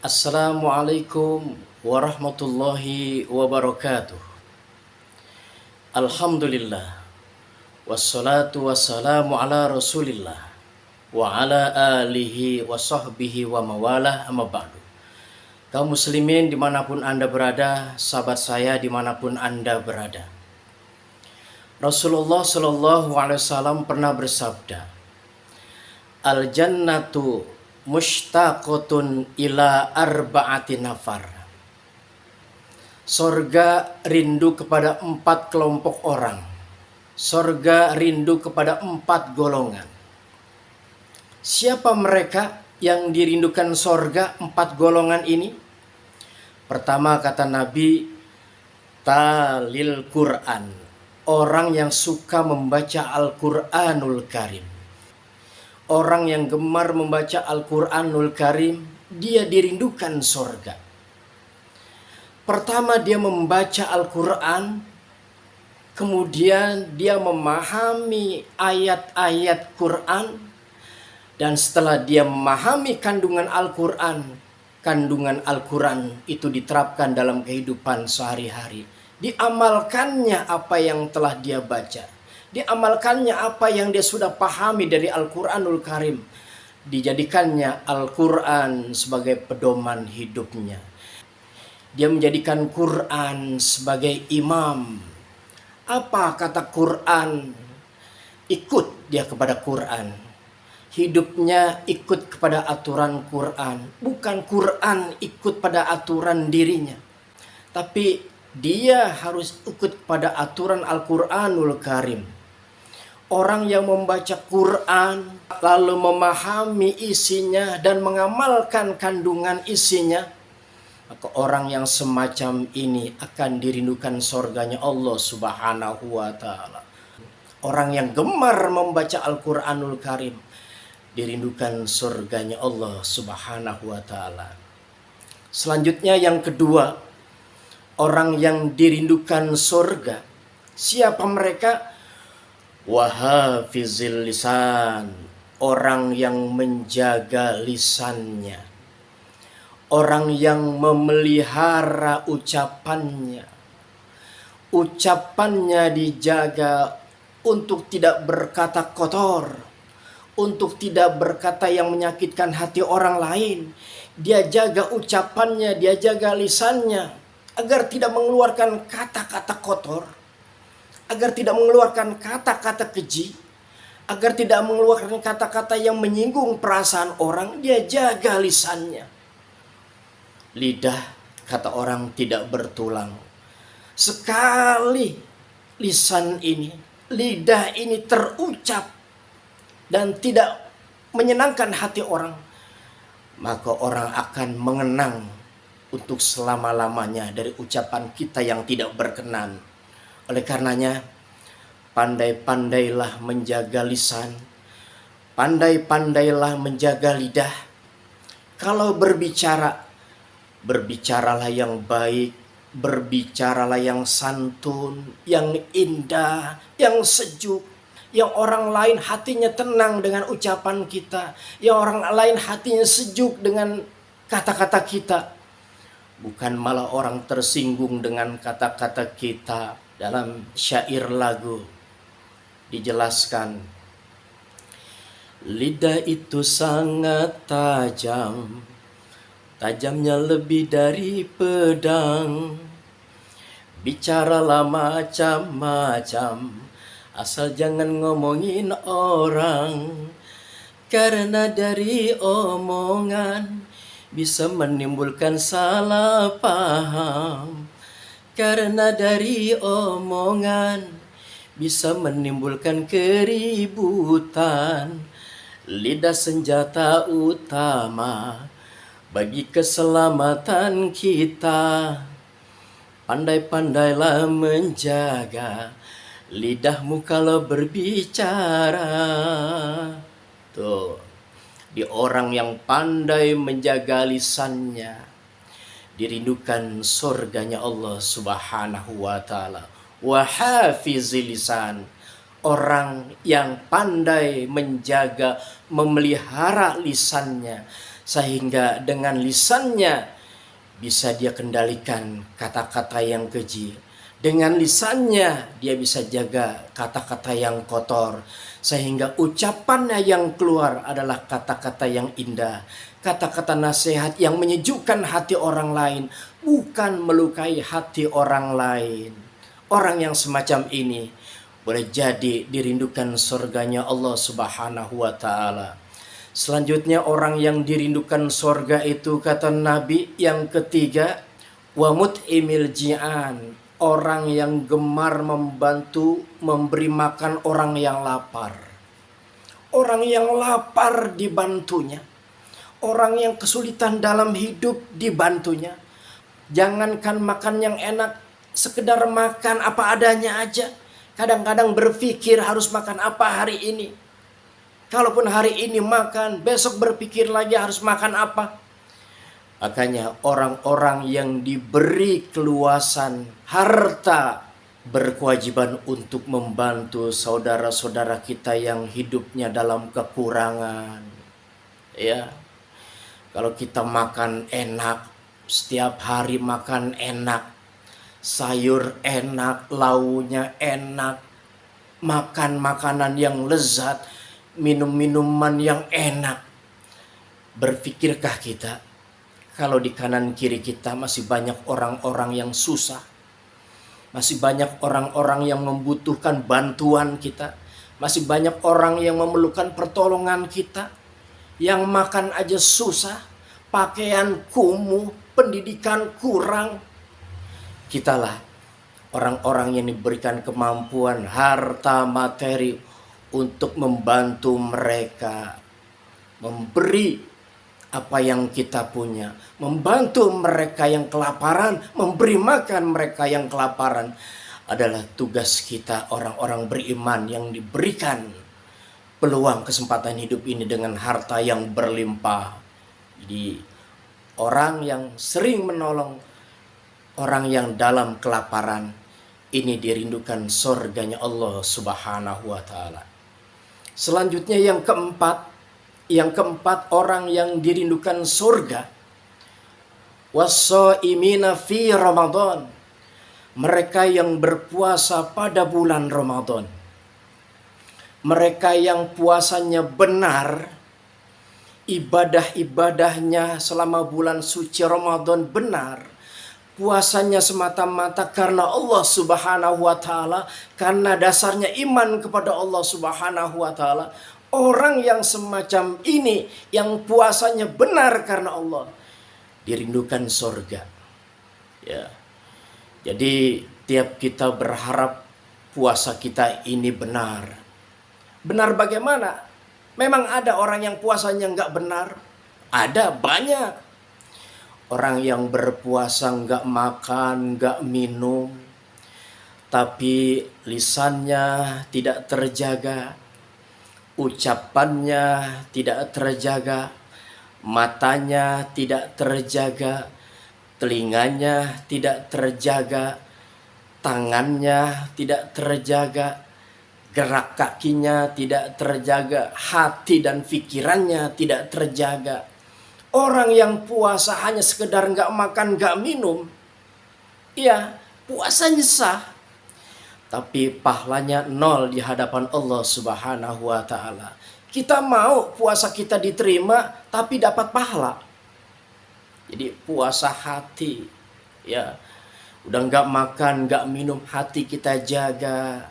Assalamualaikum warahmatullahi wabarakatuh. Alhamdulillah. Wassalatu wassalamu ala rasulillah. Wa ala alihi wa sahbihi wa mawalah amma ba'du. Kaum muslimin dimanapun anda berada, sahabat saya dimanapun anda berada. Rasulullah Shallallahu Alaihi Wasallam pernah bersabda, Al jannatu mushtaqatun ila arba'ati nafar. Sorga rindu kepada 4 kelompok orang. Sorga rindu kepada 4 golongan. Siapa mereka yang dirindukan sorga 4 golongan ini? Pertama kata Nabi, talil Quran. Orang yang suka membaca Al-Quranul Karim. Orang yang gemar membaca Al-Quranul Karim, dia dirindukan sorga. Pertama dia membaca Al-Quran, kemudian dia memahami ayat-ayat Quran, dan setelah dia memahami kandungan Al-Quran itu diterapkan dalam kehidupan sehari-hari. Diamalkannya apa yang telah dia baca. Diamalkannya apa yang dia sudah pahami dari Al-Quranul Karim. Dijadikannya Al-Quran sebagai pedoman hidupnya. Dia menjadikan Quran sebagai imam. Apa kata Quran? Ikut dia kepada Quran. Hidupnya ikut kepada aturan Quran. Bukan Quran ikut pada aturan dirinya. Tapi dia harus ikut kepada aturan Al-Quranul Karim. Orang yang membaca Quran lalu memahami isinya dan mengamalkan kandungan isinya, maka orang yang semacam ini akan dirindukan surganya Allah Subhanahu wa ta'ala. Orang yang gemar membaca Al-Quranul Karim dirindukan surganya Allah Subhanahu wa ta'ala. Selanjutnya yang kedua, orang yang dirindukan surga. Siapa mereka? Wahafizil lisan, orang yang menjaga lisannya, orang yang memelihara ucapannya. Ucapannya dijaga untuk tidak berkata kotor, untuk tidak berkata yang menyakitkan hati orang lain. Dia jaga ucapannya, dia jaga lisannya agar tidak mengeluarkan kata-kata kotor, agar tidak mengeluarkan kata-kata keji, agar tidak mengeluarkan kata-kata yang menyinggung perasaan orang. Dia jaga lisannya. Lidah, kata orang, tidak bertulang. Sekali lisan ini, lidah ini terucap dan tidak menyenangkan hati orang, maka orang akan mengenang untuk selama-lamanya dari ucapan kita yang tidak berkenan. Oleh karenanya, pandai-pandailah menjaga lisan, pandai-pandailah menjaga lidah. Kalau berbicara, berbicaralah yang baik, berbicaralah yang santun, yang indah, yang sejuk, yang orang lain hatinya tenang dengan ucapan kita, yang orang lain hatinya sejuk dengan kata-kata kita. Bukan malah orang tersinggung dengan kata-kata kita. Dalam syair lagu dijelaskan, lidah itu sangat tajam, tajamnya lebih dari pedang. Bicaralah macam-macam, asal jangan ngomongin orang, karena dari omongan bisa menimbulkan salah paham. Karena dari omongan bisa menimbulkan keributan. Lidah senjata utama bagi keselamatan kita. Pandai-pandailah menjaga lidahmu kalau berbicara. Tuh, di orang yang pandai menjaga lisannya, dirindukan surganya Allah Subhanahu wa ta'ala. Wahafizil lisan, orang yang pandai menjaga, memelihara lisannya, sehingga dengan lisannya bisa dia kendalikan kata-kata yang keji. Dengan lisannya dia bisa jaga kata-kata yang kotor, sehingga ucapannya yang keluar adalah kata-kata yang indah, kata-kata nasihat yang menyejukkan hati orang lain, bukan melukai hati orang lain. Orang yang semacam ini boleh jadi dirindukan surganya Allah Subhanahu wa ta'ala. Selanjutnya orang yang dirindukan surga itu, kata Nabi, yang ketiga, wa mut'imil ji'an, orang yang gemar membantu memberi makan orang yang lapar. Orang yang lapar dibantunya. Orang yang kesulitan dalam hidup dibantunya. Jangankan makan yang enak, sekedar makan apa adanya aja. Kadang-kadang berpikir harus makan apa hari ini. Kalaupun hari ini makan, besok berpikir lagi harus makan apa. Makanya orang-orang yang diberi keluasan harta berkewajiban untuk membantu saudara-saudara kita yang hidupnya dalam kekurangan. Ya, kalau kita makan enak, setiap hari makan enak, sayur enak, launya enak, makan makanan yang lezat, minum minuman yang enak. Berpikirkah kita kalau di kanan kiri kita masih banyak orang-orang yang susah, masih banyak orang-orang yang membutuhkan bantuan kita, masih banyak orang yang memerlukan pertolongan kita, yang makan aja susah, pakaian kumuh, pendidikan kurang. Kitalah orang-orang yang diberikan kemampuan harta materi untuk membantu mereka, memberi apa yang kita punya, membantu mereka yang kelaparan, memberi makan mereka yang kelaparan, adalah tugas kita orang-orang beriman yang diberikan peluang kesempatan hidup ini dengan harta yang berlimpah. Jadi orang yang sering menolong orang yang dalam kelaparan, ini dirindukan surganya Allah Subhanahu wa ta'ala. Selanjutnya yang keempat orang yang dirindukan surga, was-shaimina fi Ramadan, mereka yang berpuasa pada bulan Ramadan. Mereka yang puasanya benar, ibadah-ibadahnya selama bulan suci Ramadan benar, puasanya semata-mata karena Allah Subhanahu wa ta'ala, karena dasarnya iman kepada Allah Subhanahu wa ta'ala. Orang yang semacam ini, yang puasanya benar karena Allah, dirindukan surga. Ya. Jadi tiap kita berharap puasa kita ini benar. Benar bagaimana? Memang ada orang yang puasanya nggak benar. Ada banyak. Orang yang berpuasa nggak makan, nggak minum, tapi lisannya tidak terjaga, ucapannya tidak terjaga, matanya tidak terjaga, telinganya tidak terjaga, tangannya tidak terjaga, gerak kakinya tidak terjaga, hati dan pikirannya tidak terjaga. Orang yang puasa hanya sekedar nggak makan, nggak minum, ya puasanya sah, tapi pahalanya nol di hadapan Allah Subhanahu wa ta'ala. Kita mau puasa kita diterima, tapi dapat pahala. Jadi puasa hati, ya udah nggak makan, nggak minum, hati kita jaga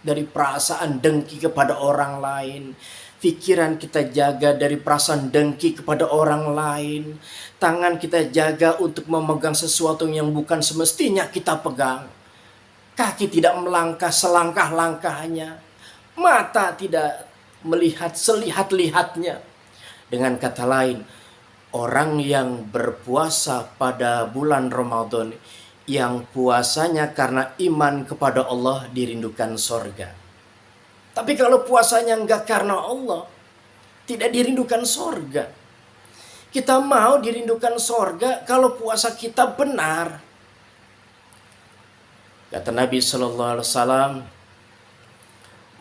dari perasaan dengki kepada orang lain. Pikiran kita jaga dari perasaan dengki kepada orang lain. Tangan kita jaga untuk memegang sesuatu yang bukan semestinya kita pegang. Kaki tidak melangkah selangkah-langkahnya. Mata tidak melihat selihat-lihatnya. Dengan kata lain, orang yang berpuasa pada bulan Ramadan, yang puasanya karena iman kepada Allah, dirindukan surga. Tapi kalau puasanya enggak karena Allah, tidak dirindukan surga. Kita mau dirindukan surga kalau puasa kita benar. Kata Nabi sallallahu alaihi wasallam,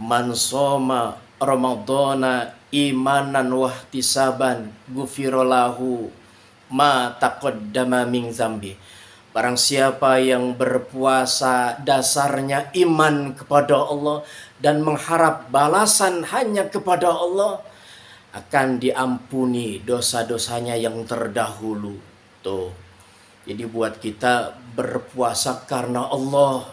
"Man shoma ramadhana imanan wahtisaban ghufirallahu ma taqaddama min zambi. Barang siapa yang berpuasa dasarnya iman kepada Allah dan mengharap balasan hanya kepada Allah, akan diampuni dosa-dosanya yang terdahulu. Tuh. Jadi buat kita berpuasa karena Allah,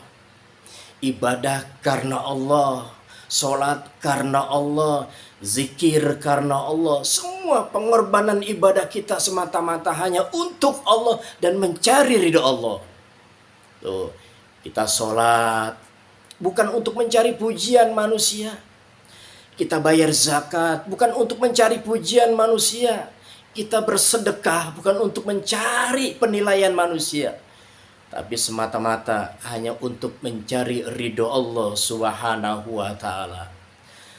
ibadah karena Allah, sholat karena Allah, zikir karena Allah. Semua pengorbanan ibadah kita semata-mata hanya untuk Allah dan mencari ridho Allah. Tuh, kita sholat bukan untuk mencari pujian manusia. Kita bayar zakat bukan untuk mencari pujian manusia. Kita bersedekah bukan untuk mencari penilaian manusia, tapi semata-mata hanya untuk mencari ridho Allah Subhanahu wa ta'ala.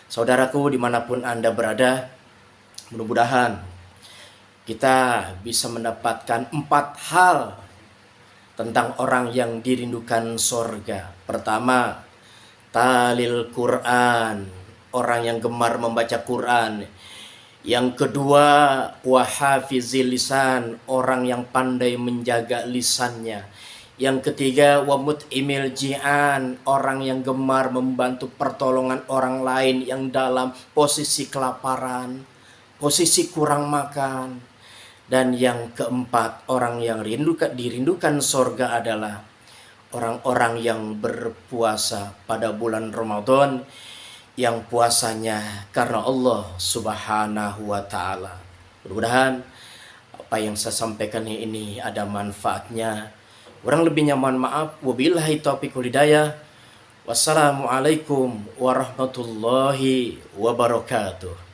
Saudaraku, dimanapun Anda berada, mudah-mudahan kita bisa mendapatkan 4 hal tentang orang yang dirindukan sorga. Pertama, talil Quran, orang yang gemar membaca Quran. Yang kedua, wahafizil lisan, orang yang pandai menjaga lisannya. Yang ketiga, wamut'imil ji'an, orang yang gemar membantu pertolongan orang lain yang dalam posisi kelaparan, posisi kurang makan. Dan yang keempat, orang yang dirindukan sorga adalah orang-orang yang berpuasa pada bulan Ramadan, yang puasanya karena Allah Subhanahu wa ta'ala. Mudah-mudahan apa yang saya sampaikan ini ada manfaatnya. Kurang lebihnya mohon maaf. Wabillahi taufiq wal hidayah. Wassalamualaikum warahmatullahi wabarakatuh.